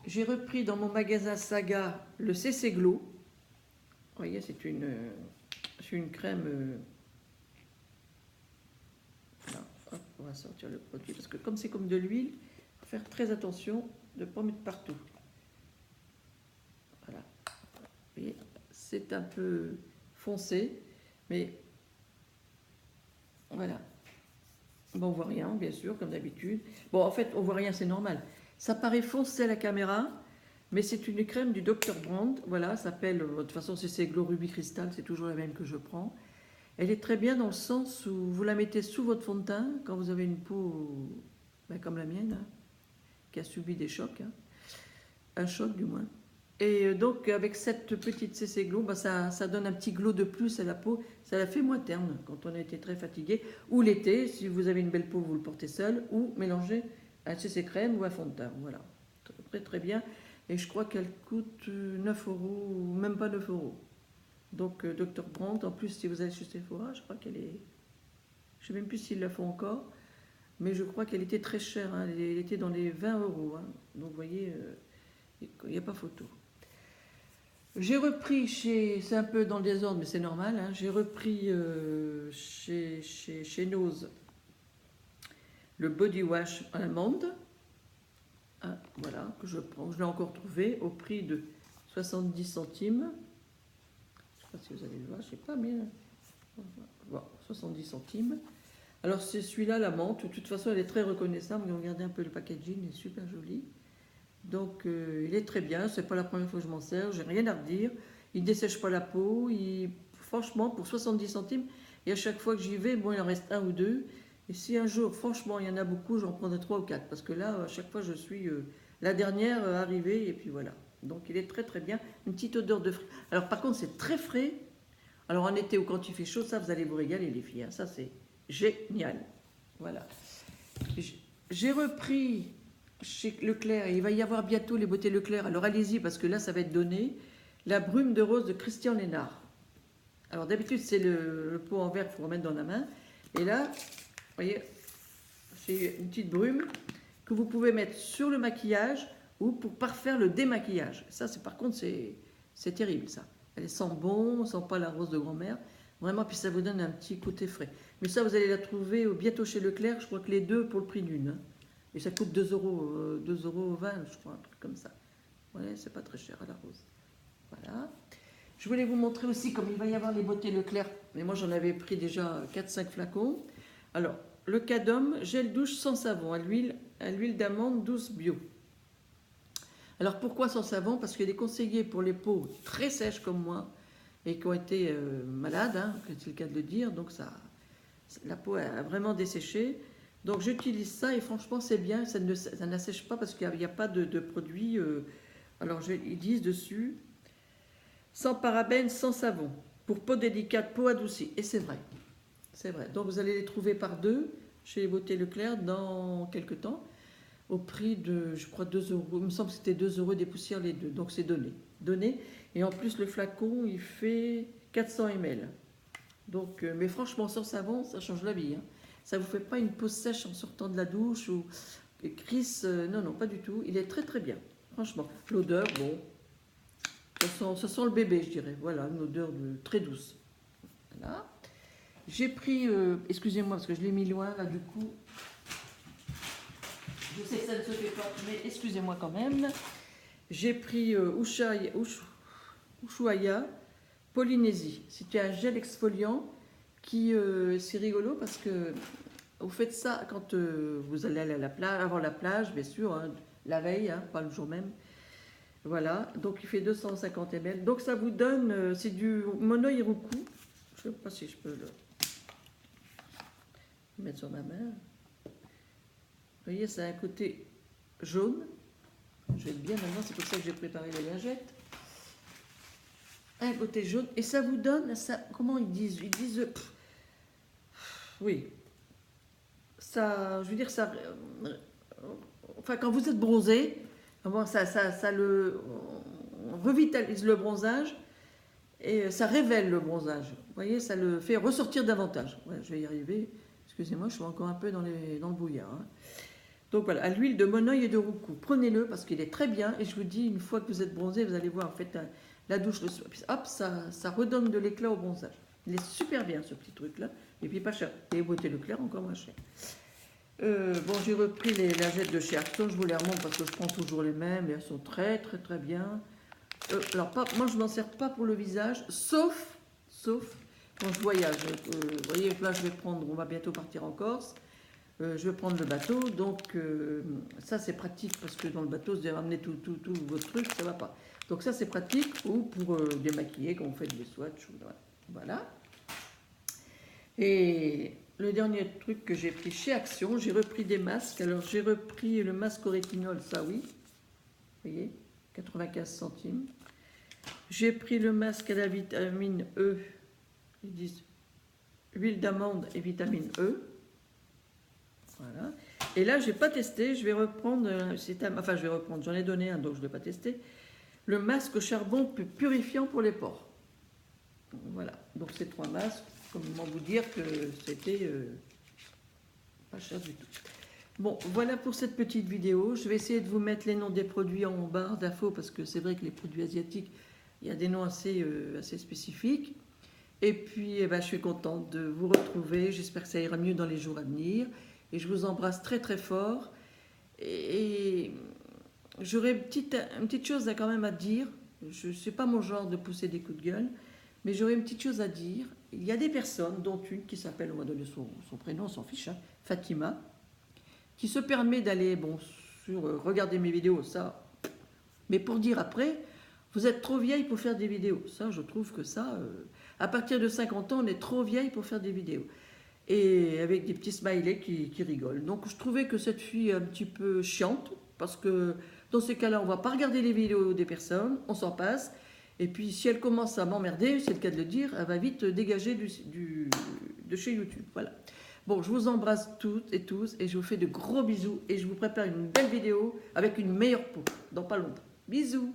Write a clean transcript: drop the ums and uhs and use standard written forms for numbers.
J'ai repris dans mon magasin Saga le CC Glow. Vous voyez, c'est une crème. Voilà. Hop, on va sortir le produit parce que comme c'est comme de l'huile, il faut faire très attention de ne pas mettre partout. Voilà. Vous voyez, c'est un peu foncé, mais voilà. Bon, on voit rien, bien sûr, comme d'habitude. Bon, en fait, on voit rien, c'est normal. Ça paraît foncé à la caméra, mais c'est une crème du Dr. Brandt. Voilà, ça s'appelle, de toute façon, c'est Glow Ruby Crystal, c'est toujours la même que je prends. Elle est très bien dans le sens où vous la mettez sous votre fond de teint quand vous avez une peau comme la mienne, hein, qui a subi des chocs, hein, un choc du moins. Et donc avec cette petite CC Glow, ça donne un petit glow de plus à la peau, ça la fait moins terne quand on a été très fatigué. Ou l'été, si vous avez une belle peau, vous le portez seul, ou mélangez un CC crème ou un fond de teint. Voilà, très très bien. Et je crois qu'elle coûte 9 euros, ou même pas 9 euros. Donc Dr. Brandt, en plus si vous allez chez Sephora, je crois qu'elle est... Je ne sais même plus s'ils la font encore, mais je crois qu'elle était très chère, hein. Elle était dans les 20 euros. Hein. Donc vous voyez, il n'y a pas photo. J'ai repris c'est un peu dans le désordre, mais c'est normal, hein, j'ai repris chez Nose le body wash à l'amande. Ah, voilà, que je prends. Je l'ai encore trouvé au prix de 70 centimes. Je ne sais pas si vous allez le voir, je ne sais pas, mais voilà, 70 centimes. Alors c'est celui-là, la menthe. De toute façon, elle est très reconnaissable. Regardez un peu le packaging, il est super joli. Donc il est très bien. C'est pas la première fois que je m'en sers. J'ai rien à redire. Il ne dessèche pas la peau. Franchement, pour 70 centimes, et à chaque fois que j'y vais, bon, il en reste un ou deux. Et si un jour, franchement, il y en a beaucoup, j'en prendrai 3 ou 4. Parce que là, à chaque fois, je suis la dernière arrivée. Et puis voilà. Donc il est très très bien. Une petite odeur de frais. Alors par contre, c'est très frais. Alors en été ou quand il fait chaud, ça, vous allez vous régaler les filles. Hein. Ça, c'est génial. Voilà. J'ai repris chez Leclerc, et il va y avoir bientôt les beautés Leclerc. Alors allez-y, parce que là, ça va être donné. La brume de rose de Christian Lénard. Alors d'habitude, c'est le pot en verre qu'il faut remettre dans la main. Et là, vous voyez, c'est une petite brume que vous pouvez mettre sur le maquillage ou pour parfaire le démaquillage. Ça, par contre, c'est terrible, ça. Elle sent bon, on sent pas la rose de grand-mère. Vraiment, puis ça vous donne un petit côté frais. Mais ça, vous allez la trouver bientôt chez Leclerc. Je crois que les deux pour le prix d'une. Hein. Et ça coûte 2 euros, 2,20 €, je crois, un truc comme ça. Ouais, c'est pas très cher à la rose. Voilà. Je voulais vous montrer aussi, comme il va y avoir les beautés Leclerc, mais moi j'en avais pris déjà 4-5 flacons. Alors, le Cadum, gel douche sans savon, à l'huile d'amande douce bio. Alors pourquoi sans savon? Parce qu'il est conseillé pour les peaux très sèches comme moi et qui ont été malades, hein, c'est le cas de le dire, donc la peau a vraiment desséché. Donc j'utilise ça et franchement c'est bien, ça n'assèche pas parce qu'il n'y a pas de produit. Alors ils disent dessus, sans parabènes, sans savon, pour peau délicate, peau adoucie. Et c'est vrai, c'est vrai. Donc vous allez les trouver par deux chez les beautés Leclerc dans quelques temps, au prix de, je crois, 2 euros. Il me semble que c'était 2 euros des poussières les deux, donc c'est donné. Donné. Et en plus le flacon il fait 400 ml. Donc, mais franchement sans savon ça change la vie. Hein. Ça ne vous fait pas une peau sèche en sortant de la douche ou Chris, non, non, pas du tout. Il est très très bien, franchement. L'odeur, bon, ça sent le bébé, je dirais. Voilà, une odeur très douce. Voilà. J'ai pris, excusez-moi parce que je l'ai mis loin là du coup. Je sais que ça ne se fait pas, mais excusez-moi quand même. J'ai pris Ushuaïa Polynésie. C'était un gel exfoliant qui, c'est rigolo parce que vous faites ça quand vous allez aller à la plage, avant la plage, bien sûr, hein, la veille, hein, pas le jour même. Voilà, donc il fait 250 ml. Donc ça vous donne, c'est du Mono Iruku. Je ne sais pas si je peux le mettre sur ma main. Vous voyez, ça a un côté jaune. Je vais être bien maintenant, c'est pour ça que j'ai préparé la lingette. Un côté jaune, et ça vous donne, ça, comment ils disent? Ils disent, oui, ça, je veux dire, ça, enfin, quand vous êtes bronzé, ça le revitalise le bronzage et ça révèle le bronzage. Vous voyez, ça le fait ressortir davantage. Ouais, je vais y arriver. Excusez-moi, je suis encore un peu dans le brouillard. Hein. Donc voilà, à l'huile de Monoi et de Roucou. Prenez-le parce qu'il est très bien. Et je vous dis, une fois que vous êtes bronzé, vous allez voir, en fait, la douche le soir. Puis, hop, ça redonne de l'éclat au bronzage. Il est super bien, ce petit truc-là. Et puis pas cher. Et beauté Leclerc, encore moins cher. Bon, j'ai repris les lingettes de chez Action. Je vous les remonte parce que je prends toujours les mêmes. Et elles sont très, très, très bien. Alors, moi, je ne m'en sers pas pour le visage, sauf quand je voyage. Vous voyez, là, je vais prendre, on va bientôt partir en Corse. Je vais prendre le bateau, donc ça c'est pratique parce que dans le bateau, vous devez ramener tout votre truc, ça va pas. Donc ça c'est pratique ou pour démaquiller quand vous faites des swatchs. Voilà. Et le dernier truc que j'ai pris chez Action, j'ai repris des masques. Alors j'ai repris le masque au rétinol, ça oui. Vous voyez, 95 centimes. J'ai pris le masque à la vitamine E. Ils disent huile d'amande et vitamine E. Voilà. Et là, je n'ai pas testé. Je vais reprendre. Enfin, je vais reprendre. J'en ai donné un, donc je ne l'ai pas testé. Le masque au charbon purifiant pour les pores. Voilà. Donc, ces 3 masques. Comment vous dire que c'était pas cher du tout. Bon, voilà pour cette petite vidéo. Je vais essayer de vous mettre les noms des produits en barre d'infos parce que c'est vrai que les produits asiatiques, il y a des noms assez spécifiques. Et puis, je suis contente de vous retrouver. J'espère que ça ira mieux dans les jours à venir. Et je vous embrasse très très fort. Et j'aurais une petite chose quand même à dire. Je ne suis pas mon genre de pousser des coups de gueule, mais j'aurais une petite chose à dire. Il y a des personnes, dont une qui s'appelle, on va donner son prénom, on s'en fiche, hein, Fatima, qui se permet d'aller regarder mes vidéos, ça. Mais pour dire après, vous êtes trop vieille pour faire des vidéos. Ça, je trouve que ça, à partir de 50 ans, on est trop vieille pour faire des vidéos. Et avec des petits smileys qui rigolent. Donc je trouvais que cette fille est un petit peu chiante, parce que dans ces cas-là, on ne va pas regarder les vidéos des personnes, on s'en passe. Et puis si elle commence à m'emmerder, c'est le cas de le dire, elle va vite dégager de chez YouTube. Voilà. Bon, je vous embrasse toutes et tous, et je vous fais de gros bisous, et je vous prépare une belle vidéo avec une meilleure peau, dans pas longtemps. Bisous!